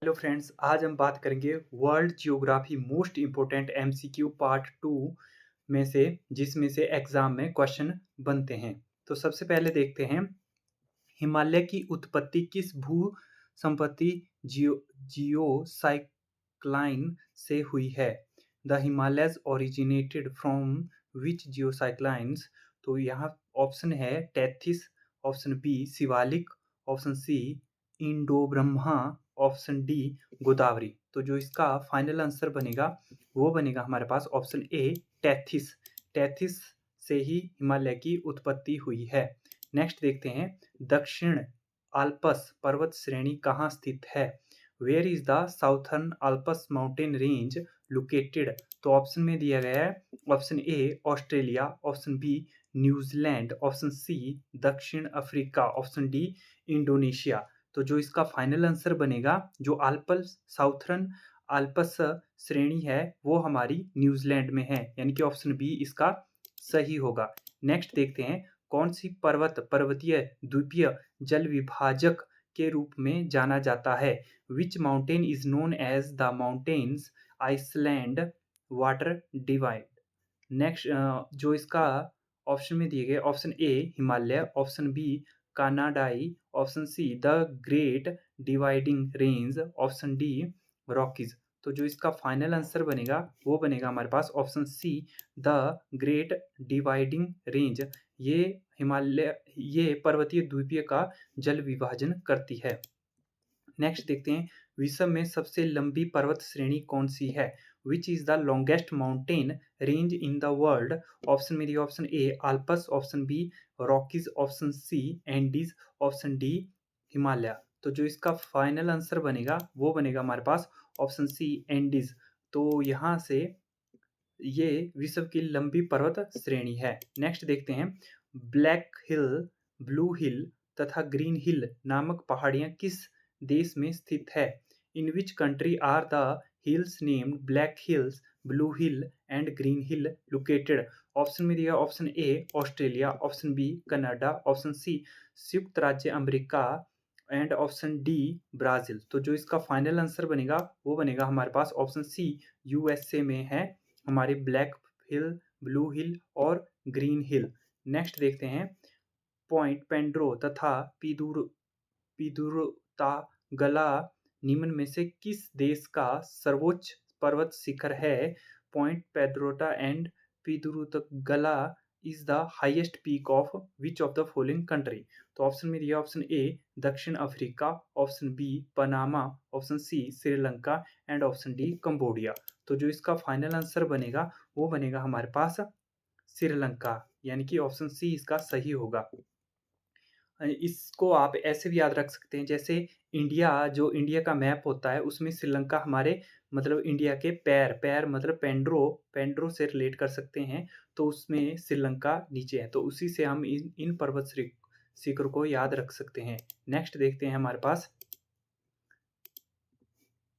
Hello friends, आज हम बात करेंगे world geography most important MCQ part 2 में से, जिसमें से एग्जाम में क्वेश्चन बनते हैं। तो सबसे पहले देखते हैं, हिमालय की उत्पत्ति किस भू संपत्ति जियोसाइक्लाइन से हुई है? The Himalayas originated from which geosynclines? तो यहाँ ऑप्शन है Tethys, option B Shivalik, option C Indo Brahma, option D Godavari. तो जो इसका फाइनल आंसर बनेगा वो बनेगा हमारे पास ऑप्शन ए टेथिस। टेथिस से ही हिमालय की उत्पत्ति हुई है। नेक्स्ट देखते हैं, दक्षिण आल्प्स पर्वत श्रेणी कहाँ स्थित है? Where is the southern Alps mountain range located? तो ऑप्शन में दिया गया है option A Australia, option B New Zealand, option C दक्षिण अफ्रीका, ऑप्शन डी इंडोनेशिया। तो जो इसका फाइनल आंसर बनेगा, जो आल्प्स साउथर्न आल्प्स श्रेणी है वो हमारी न्यूजीलैंड में है, यानी कि ऑप्शन बी इसका सही होगा। नेक्स्ट देखते हैं, कौन सी पर्वतीय द्वीपीय जल विभाजक के रूप में जाना जाता है? Which mountain is known as the mountains Iceland water divide? Next जो इसका ऑप्शन में दिए गए, option A Himalaya, option B कानाडाई, option C the great dividing range, option D Rockies. तो जो इसका फाइनल आंसर बनेगा वो बनेगा हमारे पास option C the great dividing range. ये ये पर्वतीय द्वीपीय का जल विभाजन करती है। नेक्स्ट देखते हैं, विश्व में सबसे लंबी पर्वत श्रेणी कौन सी है? Which is the longest mountain range in the world? Option में दिया option A Alps, option B Rockies, option C Andes, option D Himalaya. तो जो इसका फाइनल आंसर बनेगा वो बनेगा हमारे पास ऑप्शन सी एंडीज। तो यहाँ से ये विश्व की लंबी पर्वत श्रेणी है। नेक्स्ट देखते हैं, ब्लैक हिल, ब्लू हिल तथा ग्रीन हिल नामक पहाड़ियाँ किस देश में स्थित है? In which country are the hills named Black Hills, Blue Hill and Green Hill located? Option में दिया option A Australia, option B Canada, option C संयुक्त राज्य America and option D Brazil. तो जो इसका फाइनल आंसर बनेगा वो बनेगा हमारे पास ऑप्शन सी यूएसए में है हमारी ब्लैक हिल, ब्लू हिल और ग्रीन हिल। नेक्स्ट देखते हैं, पॉइंट पेड्रो तथा पिदुरतागला निम्न में से किस देश का सर्वोच्च पर्वत शिखर है? Point Pedrota and Pidurutalagala is the highest peak of which of the following country? तो ऑप्शन में दिया ऑप्शन ए दक्षिण Africa, option B Panama, option C Sri Lanka and option D Cambodia. तो जो इसका फाइनल आंसर बनेगा वो बनेगा हमारे पास श्रीलंका, यानी कि ऑप्शन सी इसका सही होगा। इसको आप ऐसे भी याद रख सकते हैं, जैसे इंडिया, जो इंडिया का मैप होता है उसमें श्रीलंका हमारे मतलब इंडिया के पैर पैर मतलब पेंड्रो से रिलेट कर सकते हैं, तो उसमें श्रीलंका नीचे है, तो उसी से हम इन पर्वत शिखर को याद रख सकते हैं। नेक्स्ट देखते हैं, हमारे पास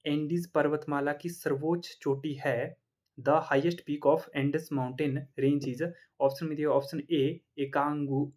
एंडीज पर्वतमाला की सर्वोच्च चोटी है। The highest peak of Andes mountain range is? Option में दिया option A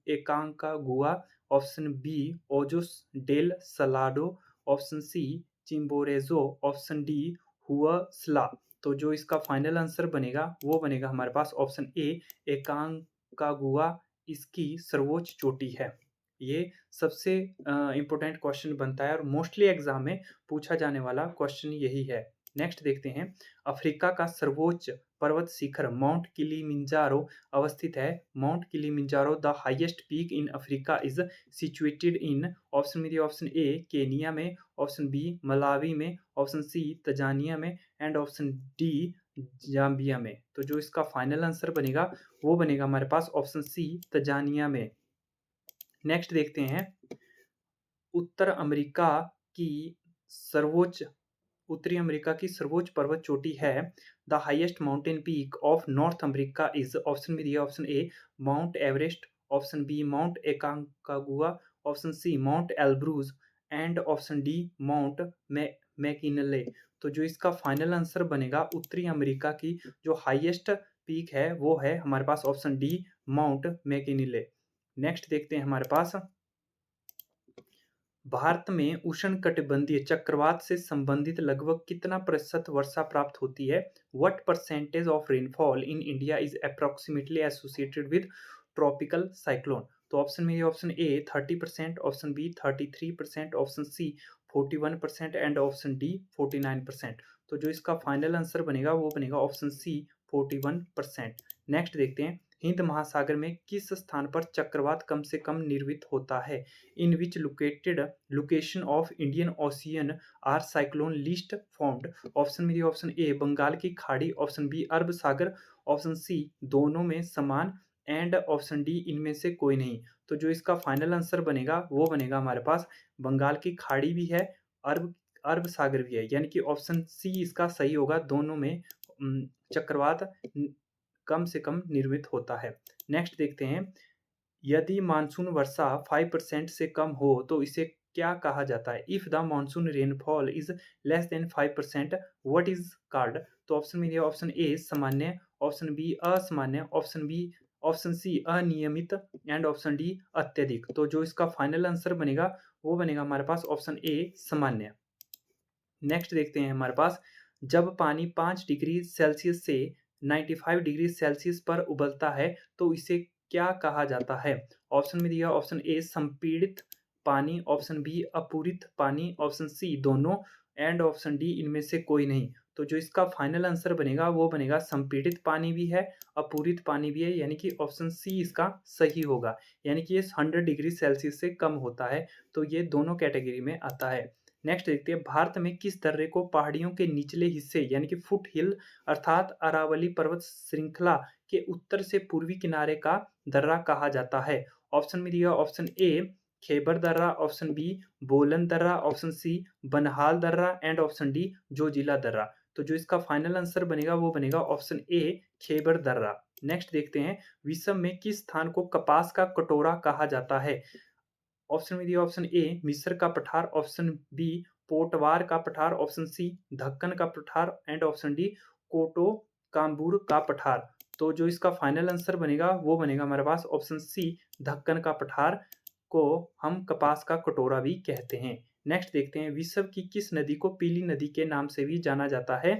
Aconcagua, option B Ojos del Salado, option C Chimborazo, option D Huascaran. तो जो इसका फाइनल आंसर बनेगा वो बनेगा हमारे पास ऑप्शन ए एकांकागुआ इसकी सर्वोच्च चोटी है। ये सबसे इम्पोर्टेंट क्वेश्चन बनता है और मोस्टली एग्जाम में पूछा जाने वाला क्वेश्चन यही है। नेक्स्ट देखते हैं, अफ्रीका का सर्वोच्च पर्वत शिखर माउंट किलिमिंजारो अवस्थित है। Mount Kilimanjaro the highest peak in Africa is situated in? Option में दिया ऑप्शन ए केनिया में, ऑप्शन बी मलावी में, ऑप्शन सी तंजानिया में एंड ऑप्शन डी जाम्बिया में। तो जो इसका फाइनल आंसर बनेगा वो बनेगा हमारे पास ऑप्शन सी तंजानिया में। नेक्स्ट देखते हैं, उत्तर अमेरिका की सर्वोच्च उत्तरी अमेरिका की सर्वोच्च पर्वत चोटी है। The highest mountain peak of North America is? Option में दिया option A Mount Everest, option B Mount Aconcagua, option C Mount Elbrus and option D Mount McKinley. तो जो इसका फाइनल आंसर बनेगा, उत्तरी अमेरिका की जो हाईएस्ट पीक है वो है हमारे पास option D Mount McKinley. Next देखते हैं, हमारे पास भारत में उष्णकटिबंधीय चक्रवात से संबंधित लगभग कितना प्रतिशत वर्षा प्राप्त होती है? What percentage of rainfall in India is approximately associated with tropical cyclone? तो ऑप्शन में ये option A 30%, option B 33%, option C 41% and option D 49%। तो जो इसका फाइनल आंसर बनेगा वो बनेगा ऑप्शन सी 41%। नेक्स्ट देखते हैं, हिंद महासागर में किस स्थान पर चक्रवात कम से कम निर्मित होता है? In which location of Indian ocean are cyclone least formed? Option में दिए ऑप्शन ए बंगाल की खाड़ी, ऑप्शन बी अरब सागर, ऑप्शन सी दोनों में समान एंड ऑप्शन डी इनमें से कोई नहीं। तो जो इसका फाइनल आंसर बनेगा वो बनेगा हमारे पास बंगाल की खाड़ी भी है, अरब अरब सागर भी है, यानी कि ऑप्शन सी इसका सही होगा। दोनों में चक्रवात कम से कम निर्मित होता है। नेक्स्ट देखते हैं, यदि मानसून वर्षा 5% से कम हो तो इसे क्या कहा जाता है? If the monsoon rainfall is less than 5% what is called? तो ऑप्शन में दिया ऑप्शन ए सामान्य, ऑप्शन बी असामान्य, ऑप्शन सी अनियमित एंड ऑप्शन डी अत्यधिक। तो जो इसका फाइनल आंसर बनेगा वो बनेगा हमारे पास ऑप्शन ए सामान्य। नेक्स्ट देखते हैं हमारे पास, जब पानी 5 डिग्री सेल्सियस से 95 डिग्री सेल्सियस पर उबलता है तो इसे क्या कहा जाता है? ऑप्शन में दिया ऑप्शन ए संपीड़ित पानी, ऑप्शन बी अपूरित पानी, ऑप्शन सी दोनों एंड ऑप्शन डी इनमें से कोई नहीं। तो जो इसका फाइनल आंसर बनेगा वो बनेगा संपीड़ित पानी भी है, अपूरित पानी भी है, यानी कि ऑप्शन सी इसका सही होगा। यानी कि ये 100 डिग्री सेल्सियस से कम होता है, तो ये दोनों कैटेगरी में आता है। नेक्स्ट देखते हैं, भारत में किस दर्रे को पहाड़ियों के निचले हिस्से यानी कि फुट हिल अर्थात अरावली पर्वत श्रृंखला के उत्तर से पूर्वी किनारे का दर्रा कहा जाता है? ऑप्शन में दिया ऑप्शन ए खेबर दर्रा, ऑप्शन बी बोलन दर्रा, ऑप्शन सी बनहाल दर्रा एंड ऑप्शन डी जोजिला दर्रा। तो जो इसका फाइनल आंसर बनेगा वो बनेगा ऑप्शन ए खेबर दर्रा। नेक्स्ट देखते हैं, विश्व में किस स्थान को कपास का कटोरा कहा जाता है? ऑप्शन में दिया ऑप्शन ए मिस्र का पठार, ऑप्शन बी पोटवार का पठार, ऑप्शन सी ढक्कन का पठार एंड ऑप्शन डी कोटो काम्बूर का पठार। तो जो इसका फाइनल आंसर बनेगा वो बनेगा हमारे पास ऑप्शन सी ढक्कन का पठार को हम कपास का कटोरा भी कहते हैं। नेक्स्ट देखते हैं, विश्व की किस नदी को पीली नदी के नाम से भी जाना जाता है?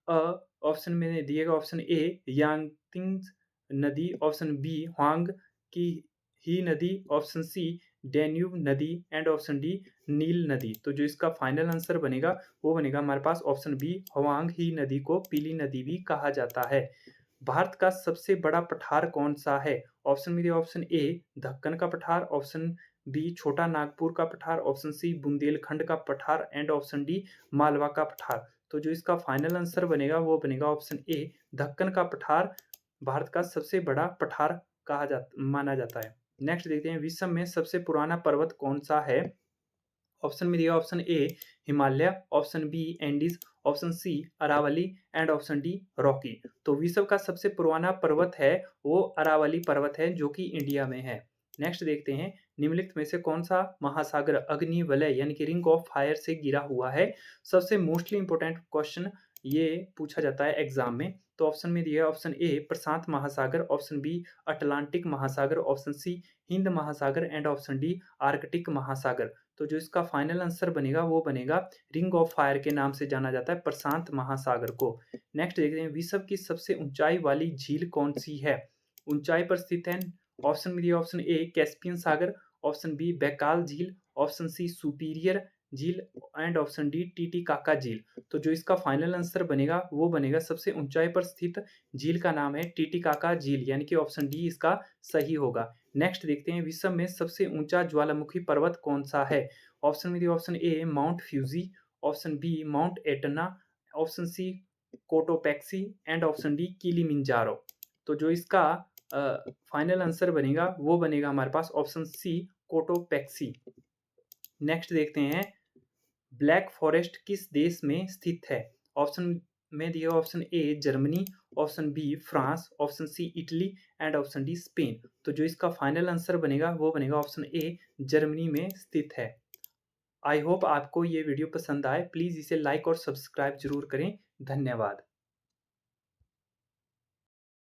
ऑप्शन में दिएगा ऑप्शन ए यांगतिंग नदी, ऑप्शन बी ह्वांग की ही नदी, ऑप्शन सी डैन्यूब नदी एंड ऑप्शन डी नील नदी। तो जो इसका फाइनल आंसर बनेगा वो बनेगा हमारे पास ऑप्शन बी ह्वांग ही नदी को पीली नदी भी कहा जाता है। भारत का सबसे बड़ा पठार कौन सा है? ऑप्शन में दिया ऑप्शन ए दक्कन का पठार, ऑप्शन बी छोटा नागपुर का पठार, ऑप्शन सी बुंदेलखंड का पठार एंड ऑप्शन डी मालवा का पठार। तो जो इसका फाइनल आंसर बनेगा वो बनेगा ऑप्शन ए दक्कन का पठार भारत का सबसे बड़ा पठार माना जाता है। नेक्स्ट देखते हैं, विश्व में सबसे पुराना पर्वत कौन सा है? ऑप्शन में दिया option A Himalaya, option B Andes, option C Aravalli and option D Rocky. तो विश्व का सबसे पुराना पर्वत है वो अरावली पर्वत है जो कि इंडिया में है। नेक्स्ट देखते हैं, निम्नलिखित में से कौन सा महासागर अग्नि वलय यानी कि रिंग ऑफ फायर से घिरा हुआ है? सबसे मोस्टली इंपोर्टेंट क्वेश्चन ये पूछा जाता है एग्जाम में। तो ऑप्शन में दिया ऑप्शन ए प्रशांत महासागर, ऑप्शन बी अटलांटिक महासागर, ऑप्शन सी हिंद महासागर एंड ऑप्शन डी आर्कटिक महासागर। तो जो इसका फाइनल आंसर बनेगा वो बनेगा रिंग ऑफ फायर के नाम से जाना जाता है प्रशांत महासागर को। नेक्स्ट देखते हैं, विश्व की सबसे ऊंचाई वाली झील कौन सी है? ऊंचाई पर स्थित है। ऑप्शन में दिया ऑप्शन ए कैस्पियन सागर, ऑप्शन बी बैकाल झील, ऑप्शन सी सुपीरियर झील एंड ऑप्शन डी टीटीकाका झील। तो जो इसका फाइनल आंसर बनेगा वो बनेगा सबसे ऊंचाई पर स्थित झील का नाम है टीटीकाका झील, यानी कि ऑप्शन डी इसका सही होगा। नेक्स्ट देखते हैं, विश्व में सबसे ऊंचा ज्वालामुखी पर्वत कौन सा है? ऑप्शन में दिया option A Mount Fuji, option B Mount Etna, option C Cotopaxi and option D Kilimanjaro. तो जो इसका फाइनल आंसर बनेगा वो बनेगा हमारे पास ऑप्शन सी कोटोपैक्सी। नेक्स्ट देखते हैं, ब्लैक फॉरेस्ट किस देश में स्थित है? ऑप्शन में दिया option A Germany, option B France, option C Italy and option D Spain. तो जो इसका फाइनल आंसर बनेगा वो बनेगा ऑप्शन ए जर्मनी में स्थित है। आई होप आपको ये वीडियो पसंद आए। प्लीज़ इसे लाइक और सब्सक्राइब जरूर करें। धन्यवाद।